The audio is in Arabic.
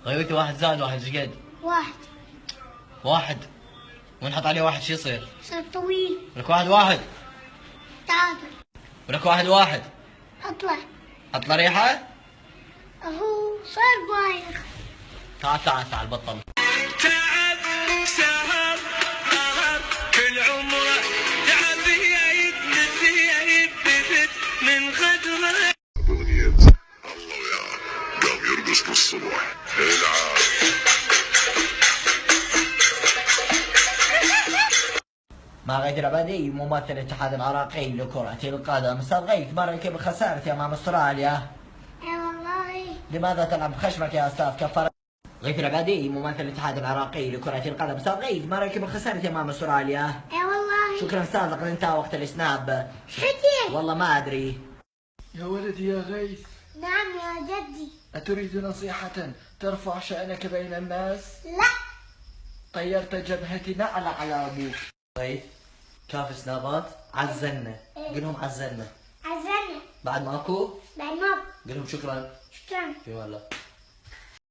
غيرتي واحد زائد واحد ايش قد؟ واحد. واحد ونحط عليه واحد شو يصير؟ يصير طويل. ولك واحد واحد. تعادل. ولك واحد واحد. اطلع. اطلع ريحة؟ اهو صار بايخ. تعال تعال تعال بطل. تعب سهر قهر كل عمره تعب يثبت من غدره. أغنية الله وياه قام يرقص للصبح العب. مع غيث العبادي ممثل الاتحاد العراقي لكرة القدم. استاذ غيث ما رأيك بخسارتي امام استراليا؟ اي والله. لماذا تلعب بخشمك يا استاذ كفر؟ غيث العبادي ممثل الاتحاد العراقي لكرة القدم. استاذ غيث ما رأيك بخسارتي امام استراليا؟ اي والله. شكرا استاذ لقد انتهى وقت الاسناب. حكي. والله ما ادري. يا ولدي يا غيث، نعم يا جدي. أتريد نصيحة ترفع شأنك بين الناس؟ لا. طيرت جبهتي نعل على أبوك. غيث شاف سنابات عزلنا. إيه. قلهم عزلنا. عزلنا. بعد ماكو بعد ما. قلهم شكرا. شكرا. في والله.